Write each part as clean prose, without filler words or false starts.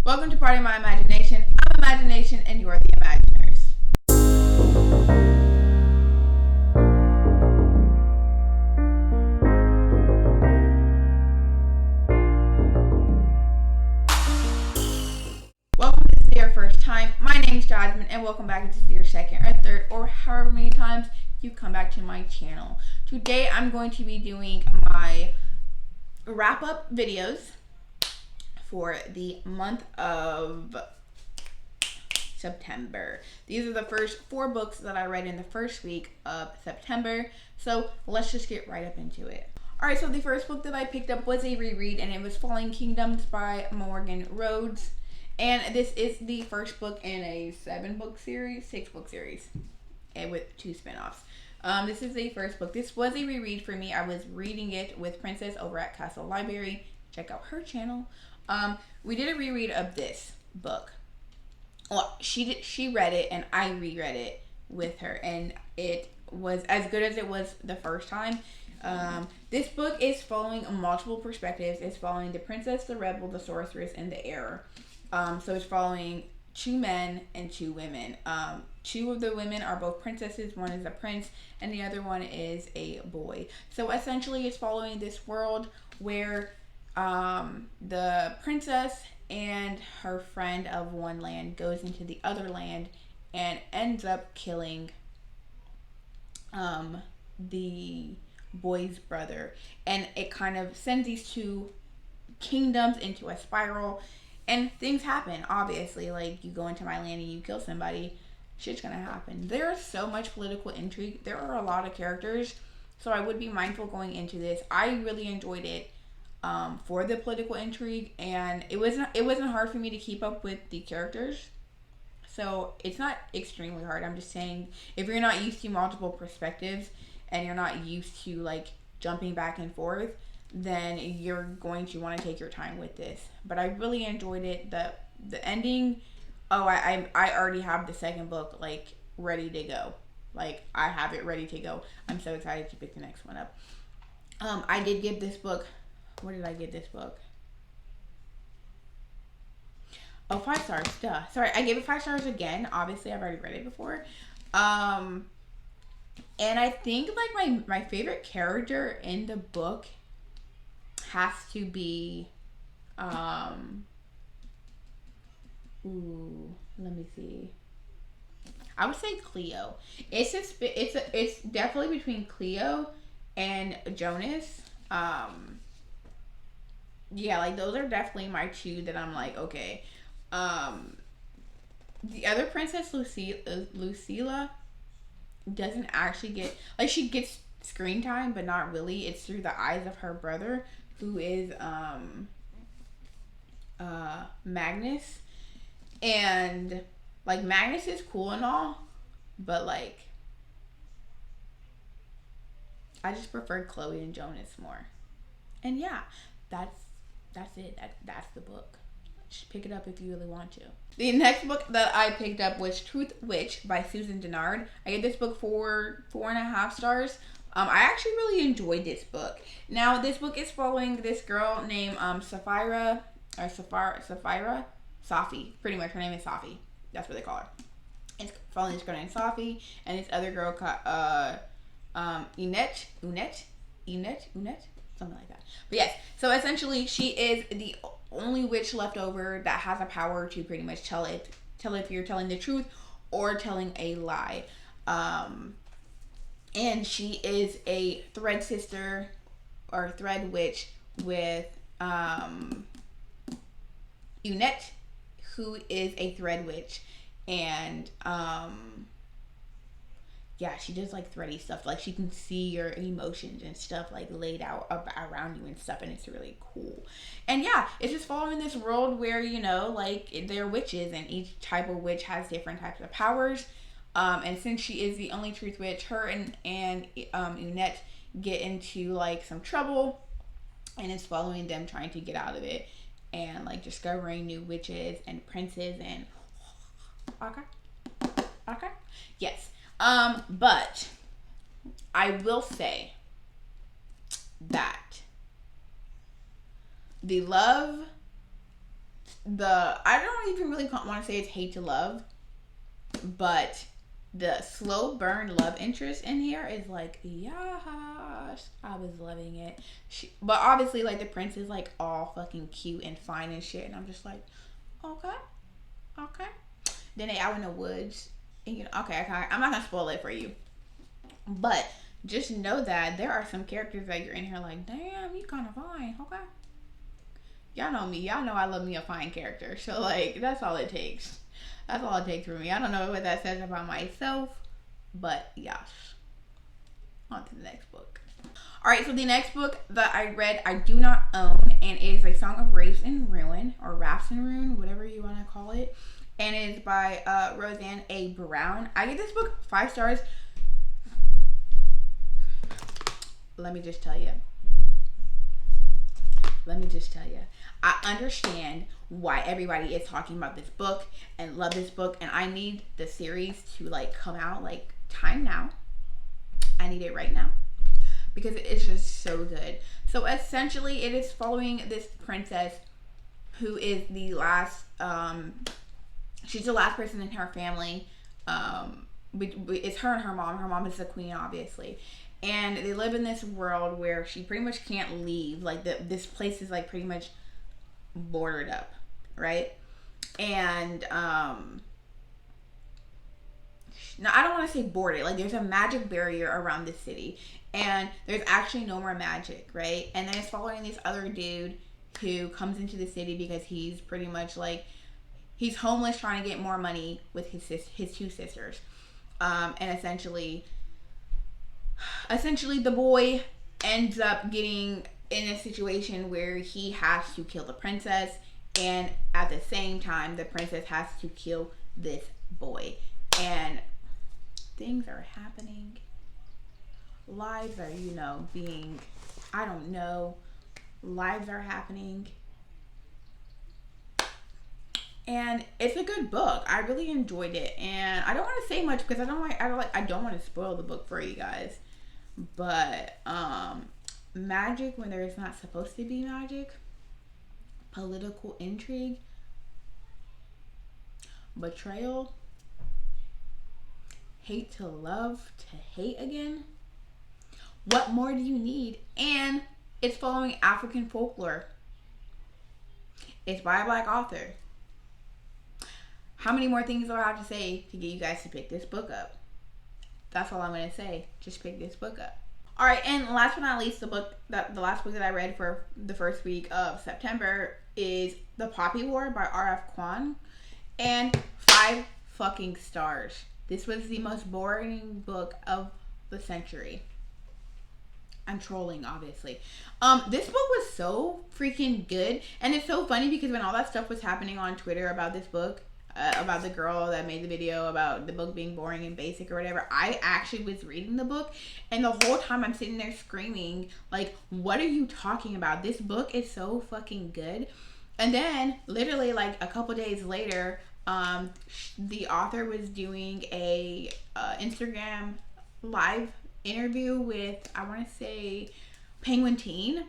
Welcome to Party My Imagination. I'm Imagination and you are the Imaginers. Welcome if this is your first time. My name's Jasmine and welcome back if this is your second or third or however many times you come back to my channel. Today I'm going to be doing my wrap-up videos for the month of September. These are the first 4 books that I read in the first week of September. So let's just get right up into it. Alright, so the first book that I picked up was a reread and it was Falling Kingdoms by Morgan Rhodes. And this is the first book in a 6-book series, and with 2 spin-offs. This is the first book. This was a reread for me. I was reading it with Princess over at Castle Library. Check out her channel. We did a reread of this book. Well, she read it and I reread it with her, and it was as good as it was the first time. This book is following multiple perspectives. It's following the princess, the rebel, the sorceress, and the heir. So it's following 2 men and 2 women. 2 of the women are both princesses. One is a prince and the other one is a boy. So essentially it's following this world where the princess and her friend of one land goes into the other land and ends up killing the boy's brother, and it kind of sends these 2 kingdoms into a spiral, and things happen. Obviously, like, you go into my land and you kill somebody, shit's gonna happen. There is so much political intrigue. There are a lot of characters, so I would be mindful going into this. I really enjoyed it for the political intrigue, and it wasn't hard for me to keep up with the characters. So it's not extremely hard. I'm just saying, if you're not used to multiple perspectives and you're not used to like jumping back and forth, then you're going to want to take your time with this. But I really enjoyed it. The ending, I already have the 2nd book like ready to go. Like, I have it ready to go. I'm so excited to pick the next one up. I did give this book, what did I give this book? Oh, 5 stars, duh. Sorry, I gave it 5 stars again. Obviously, I've already read it before. And I think like my favorite character in the book has to be, let me see. I would say Cleo. It's definitely between Cleo and Jonas. Yeah, like, those are definitely my 2 that I'm like, okay. The other princess, Lucilla, doesn't actually get, like, she gets screen time, but not really. It's through the eyes of her brother, who is Magnus. And like, Magnus is cool and all, but like, I just preferred Chloe and Jonas more. And yeah, that's it. That's the book. Just pick it up if you really want to. The next book that I picked up was Truth Witch by Susan Dennard. I gave this book 4.5 stars. I actually really enjoyed this book. Now, this book is following this girl named Safi. Pretty much, her name is Safi. That's what they call her. It's following this girl named Safi and this other girl called Unet, something like that. But yes, so essentially she is the only witch left over that has a power to pretty much tell if you're telling the truth or telling a lie. And she is a thread sister or thread witch with Unet, who is a thread witch. And yeah, she does like thready stuff. Like, she can see your emotions and stuff like laid out around you and stuff, and it's really cool. And yeah, it's just following this world where, you know, like, they're witches and each type of witch has different types of powers. And since she is the only truth witch, her and Unet get into like some trouble, and it's following them trying to get out of it and like discovering new witches and princes and okay, yes. But I will say that the love I don't even really want to say it's hate to love, but the slow burn love interest in here is like, yes, I was loving it. But obviously, like, the prince is like all fucking cute and fine and shit, and I'm just like, okay. Then they out in the woods, and okay, I'm not gonna spoil it for you, but just know that there are some characters that you're in here like, damn, you kind of fine, okay. Y'all know me. Y'all know I love me a fine character. So, like, that's all it takes. That's all it takes for me. I don't know what that says about myself, but yes. On to the next book. Alright, so the next book that I read, I do not own, and it is A Song of Race and Ruin, or Raps and Ruin, whatever you want to call it. And it is by Roseanne A. Brown. I give this book 5 stars. Let me just tell you. I understand why everybody is talking about this book and love this book, and I need the series to like come out like time now. I need it right now because it's just so good. So essentially it is following this princess who is the last she's the last person in her family. It's her and her mom. Her mom is the queen, obviously. And they live in this world where she pretty much can't leave. Like, this place is, like, pretty much boarded up, right? And, now, I don't want to say boarded. Like, there's a magic barrier around this city. And there's actually no more magic, right? And then it's following this other dude who comes into the city because he's pretty much, like, he's homeless trying to get more money with his 2 sisters. And essentially the boy ends up getting in a situation where he has to kill the princess, and at the same time the princess has to kill this boy, and things are happening, lives are being, I don't know, lives are happening, and it's a good book. I really enjoyed it, and I don't want to say much because I don't want to spoil the book for you guys. But magic when there is not supposed to be magic, political intrigue, betrayal, hate to love to hate again. What more do you need? And it's following African folklore. It's by a Black author. How many more things do I have to say to get you guys to pick this book up? That's all I'm going to say. Just pick this book up. Alright, and last but not least, the last book that I read for the first week of September is The Poppy War by R.F. Kuang. And 5 fucking stars. This was the most boring book of the century. I'm trolling, obviously. This book was so freaking good. And it's so funny because when all that stuff was happening on Twitter about this book, about the girl that made the video about the book being boring and basic or whatever, I actually was reading the book, and the whole time I'm sitting there screaming, like, what are you talking about? This book is so fucking good. And then literally like a couple days later, the author was doing a Instagram live interview with, I want to say, Penguin Teen,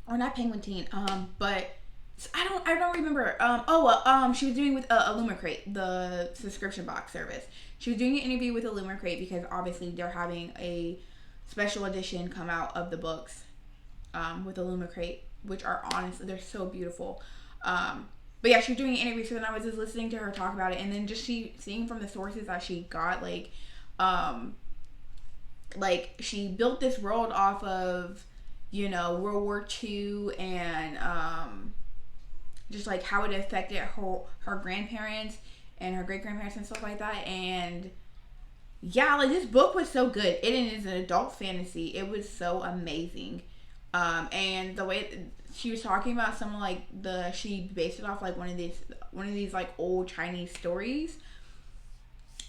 or not Penguin Teen, but I don't remember. She was doing with Illumicrate, the subscription box service. She was doing an interview with Illumicrate because obviously they're having a special edition come out of the books with Illumicrate, which are honestly, they're so beautiful. But yeah, she was doing an interview, so then I was just listening to her talk about it, and then just seeing from the sources that she got, like she built this world off of, World War II and just like how it affected her grandparents and her great grandparents and stuff like that. And yeah, like, this book was so good. It is an adult fantasy. It was so amazing. And the way she was talking about some of like she based it off like one of these like old Chinese stories,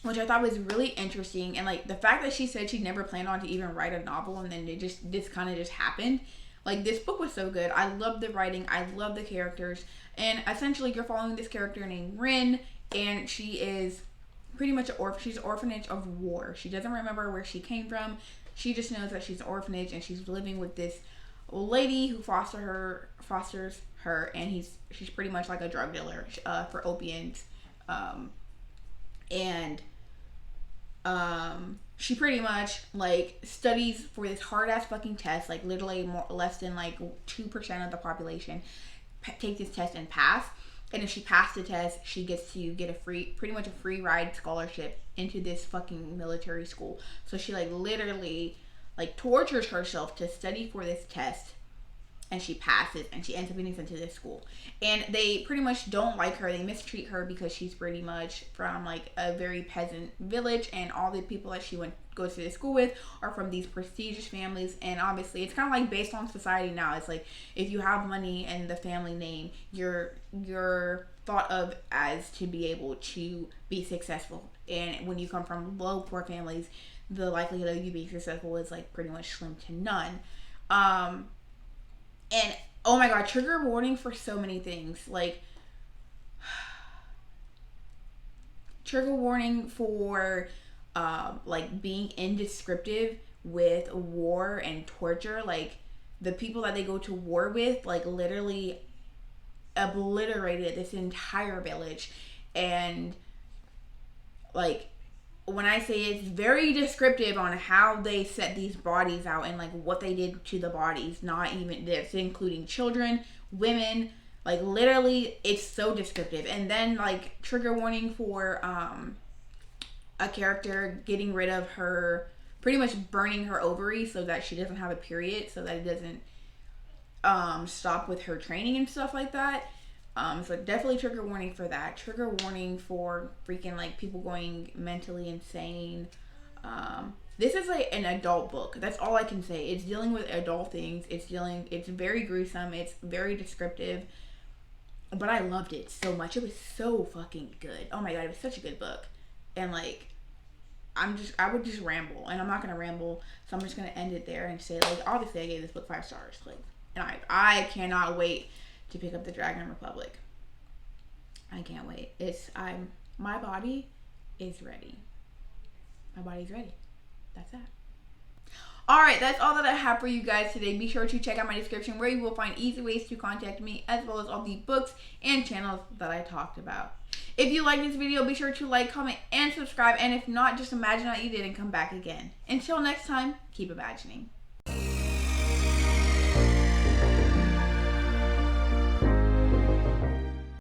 which I thought was really interesting. And like the fact that she said she never planned on to even write a novel, and then this kind of just happened. Like, this book was so good. I love the writing. I love the characters. And essentially, you're following this character named Rin, and she is pretty much she's an orphanage of war. She doesn't remember where she came from. She just knows that she's an orphanage, and she's living with this lady who fosters her, and she's pretty much like a drug dealer for opiates, and she pretty much like studies for this hard ass fucking test, like literally less than like 2% of the population take this test and pass. And if she passed the test, she gets to get pretty much a free ride scholarship into this fucking military school. So she like literally like tortures herself to study for this test, and she passes, and she ends up getting sent to this school. And they pretty much don't like her. They mistreat her because she's pretty much from like a very peasant village, and all the people that she goes to this school with are from these prestigious families. And obviously it's kind of like based on society now. It's like if you have money and the family name, you're thought of as to be able to be successful. And when you come from low poor families, the likelihood of you being successful is like pretty much slim to none. And oh my god, trigger warning for so many things. Like, trigger warning for like being indescriptive with war and torture. Like, the people that they go to war with, like, literally obliterated this entire village. And like, when I say it's very descriptive on how they set these bodies out and like what they did to the bodies, not even this, including children, women, like literally it's so descriptive. And then like trigger warning for a character getting rid of her, pretty much burning her ovaries so that she doesn't have a period, so that it doesn't stop with her training and stuff like that. So definitely trigger warning for that. Trigger warning for freaking like people going mentally insane. This is like an adult book. That's all I can say. It's dealing with adult things. It's very gruesome. It's very descriptive. But I loved it so much. It was so fucking good. Oh my god, it was such a good book. And like, I would just ramble, and I'm not gonna ramble, so I'm just gonna end it there and say, like, obviously I gave this book 5 stars. Like, and I cannot wait to pick up the Dragon Republic. I can't wait. My body is ready. My body's ready. That's that. Alright, that's all that I have for you guys today. Be sure to check out my description where you will find easy ways to contact me, as well as all the books and channels that I talked about. If you like this video, be sure to like, comment, and subscribe. And if not, just imagine that you did and come back again. Until next time, keep imagining.